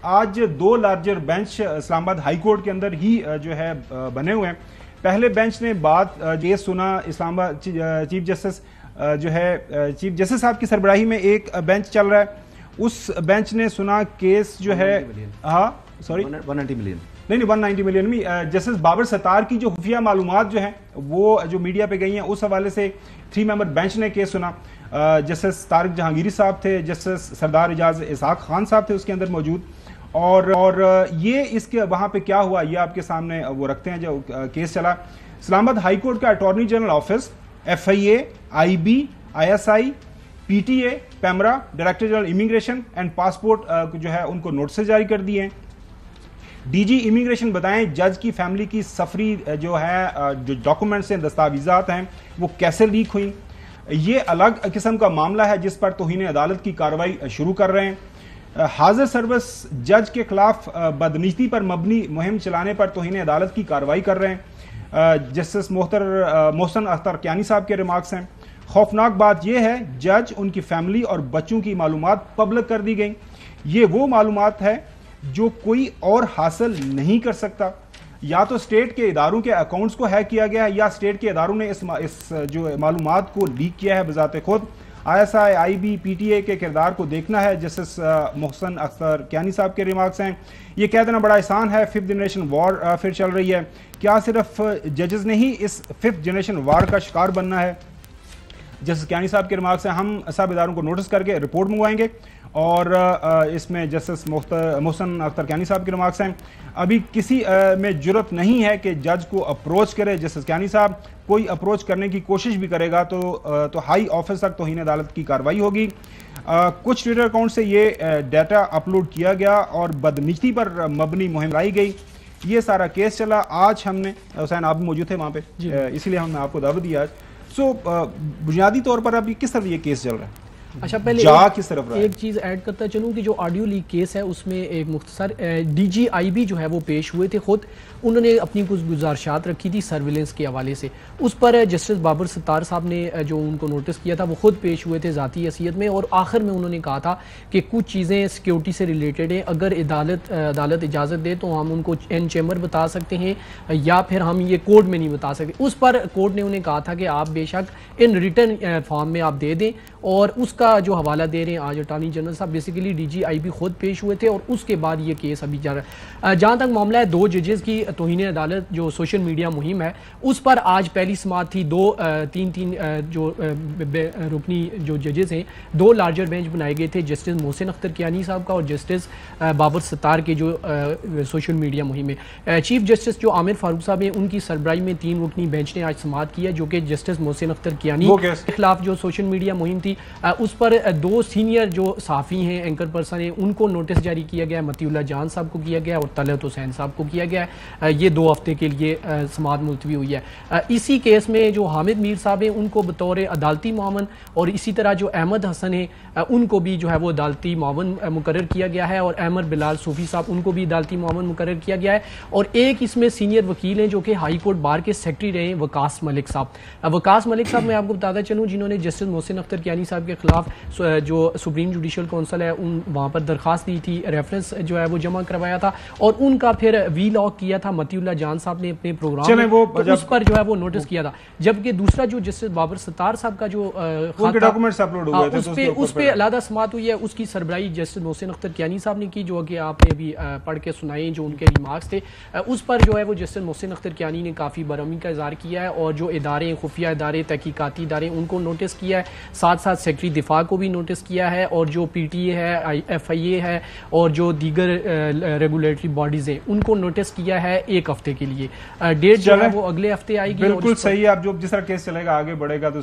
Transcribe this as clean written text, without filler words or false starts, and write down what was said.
आज दो larger bench Islamabad high court के अंदर ही जो है बने हुए हैं। पहले बेंच ने बात ये सुना, इस्लामाबाद चीफ जस्टिस जो है चीफ जस्टिस साहब की सरबराही में एक बेंच चल रहा है, उस बेंच ने सुना केस जो है 190 मिलियन नहीं 190 मिलियन में जस्टिस बाबर सत्तार की जो खुफिया मालूमात जो हैं वो जो मीडिया पे गई हैं, उस हवाले से 3 मेंबर बेंच ने केस सुना। जस्टिस तारिक जहांगीरी साहब थे, जस्टिस सरदार एजाज इसाक खान साहब थे उसके अंदर मौजूद, और ये इसके वहाँ पे क्या हुआ ये आपके सामने वो रखते हैं जो केस चला। इस्लामाबाद हाई कोर्ट का attorney general office, FIA, IB, ISI, PTA, PEMRA, director general immigration and passport जो है उनको नोटिस जारी कर दिए हैं। DG इमिग्रेशन बताएं जज की फैमिली की सफरी जो है जो डॉक्यूमेंट्स हैं, दस्तावेजात हैं, वो कैसे लीक हुई। ये अलग किस्म का मामला है जिस पर तौहीन अदालत की कार्रवाई शुरू कर रहे हैं। हाजिर सर्विस जज के खिलाफ बदनीति पर मबनी मुहिम चलाने पर तौहीन अदालत की कार्रवाई कर रहे हैं। जस्टिस मोहसन अख्तर कियानी साहब के रिमार्क्स हैं। खौफनाक बात यह है जज, उनकी फैमिली और बच्चों की मालूमात पब्लिक कर दी गई। ये वो मालूमात है जो कोई और हासिल नहीं कर सकता। या तो स्टेट के इदारों के अकाउंट्स को हैक किया गया है या स्टेट के इदारों ने इस जो मालूमात को लीक किया है बजाते खुद। ISI, IB, PTA के किरदार को देखना है। जस्टिस मोहसन अख्तर कियानी साहब के रिमार्क्स हैं। ये कह देना बड़ा आसान है 5th जनरेशन वॉर फिर चल रही है। क्या सिर्फ जजेस ने ही इस 5th जनरेशन वॉर का शिकार बनना है? जस्टिस कियानी साहब के रिमार्क्स हैं, हम सब इदारों को नोटिस करके रिपोर्ट मंगवाएंगे। और इसमें जस्टिस मोहसन अख्तर कियानी साहब के रिमार्क्स हैं, अभी किसी में जुर्रत नहीं है कि जज को अप्रोच करे। जस्टिस कियानी साहब, कोई अप्रोच करने की कोशिश भी करेगा तो हाई ऑफिस तक तौहीन अदालत की कार्रवाई होगी। कुछ ट्विटर अकाउंट से ये डाटा अपलोड किया गया और बदनीति पर मबनी मुहिम लाई गई। ये सारा केस चला। आज हमने, हुसैन आप भी मौजूद थे वहाँ पे, इसीलिए हमने आपको दावत दी आज। सो बुनियादी तौर पर अभी किस तरह ये केस चल रहा है? अच्छा, पहले एक चीज़ ऐड करता चलूँ कि जो ऑडियो लीक केस है उसमें एक मुख्तसर DG IB जो है वो पेश हुए थे। खुद उन्होंने अपनी कुछ गुजारिशात रखी थी सर्विलेंस के हवाले से, उस पर जस्टिस बाबर सत्तार साहब ने जो उनको नोटिस किया था वो खुद पेश हुए थे ज़ाती हैसियत में, और आखिर में उन्होंने कहा था कि कुछ चीज़ें सिक्योरिटी से रिलेटेड हैं, अगर अदालत इजाज़त दे तो हम उनको इन चैम्बर बता सकते हैं या फिर हम ये कोर्ट में नहीं बता सकते। उस पर कोर्ट ने उन्हें कहा था कि आप बेशक इन रिटर्न फॉर्म में आप दे दें, और उसका जो हवाला दे रहे हैं आज अटॉर्नी जनरल साहब। बेसिकली DG IB खुद पेश हुए थे और उसके बाद ये केस अभी जा रहा है। जहाँ तक मामला है 2 जजेस की तौहीन अदालत जो सोशल मीडिया मुहिम है उस पर आज पहली समाअत थी। 3 जो रुकनी जो जजेस हैं, 2 लार्जर बेंच बनाए गए थे, जस्टिस मोहसिन अख्तर कियानी साहब का और जस्टिस बाबर सत्तार के जो सोशल मीडिया मुहिम है। चीफ जस्टिस जो आमिर फारूक साहब हैं उनकी सरबराही में 3 रुकनी बेंच ने आज समाअत किया, जो कि जस्टिस मोहसिन अख्तर कियानी के खिलाफ जो सोशल मीडिया मुहिम थी उस पर 2 सीनियर जो सहाफ़ी हैं, एंकर पर्सन हैं, उनको नोटिस जारी किया गया। मतीउल्लाह जान साहब को किया गया और तलत हुसैन साहब को किया गया है। ये 2 हफ्ते के लिए समाअत मुलतवी हुई है। इसी केस में जो हामिद मीर साहब हैं उनको बतौर अदालती मामन, और इसी तरह जो अहमद हसन है उनको भी जो है वो अदालती मामन मुकर्रर किया गया है, और अहमद बिलाल सूफी साहब उनको भी अदालती मामन मुकर्रर किया गया है। और एक इसमें सीनियर वकील हैं जो कि हाई कोर्ट बार के सेक्रेटरी रहे हैं, वकास मलिक साहब। वकास मलिक साहब मैं आपको बताता चलूँ जिन्होंने जस्टिस मोहसिन अख्तर कियानी साहब के खिलाफ जो सुप्रीम जुडिशल काउंसिल है वहाँ पर दरखास्त दी थी, रेफरेंस जो है वो जमा करवाया था, और उनका फिर वीलॉग किया था मतीउल्लाह जान साहब ने अपने प्रोग्राम में, तो उस पर जो है वो नोटिस किया था। जबकि दूसरा जो जस्टिस बाबर सत्तार साहब का जो डॉक्यूमेंट्स अपलोड हुए थे उस पे अलहदा समाअत हुई है, उसकी सरबराही जस्टिस मोहसिन अख्तर कियानी साहब ने की, जो कि आपने अभी पढ़ के सुनाए जो उनके रिमार्क्स थे। उस पर जो है वो जस्टिस मोहसिन अख्तर कियानी ने काफ़ी बरहमी का इज़हार किया है, और जो इदारे खुफिया इदारे तहकीकाती इदारे उनको नोटिस किया है, साथ साथ सेक्रेटरी दिफा को भी नोटिस किया है, और जो PTA है, FIA है और जो दीगर रेगुलेटरी बॉडीज हैं उनको नोटिस किया है 1 हफ्ते के लिए। डेट जो है वो अगले हफ्ते आएगी। बिल्कुल सही है। अब जो जिस तरह केस चलेगा आगे बढ़ेगा तो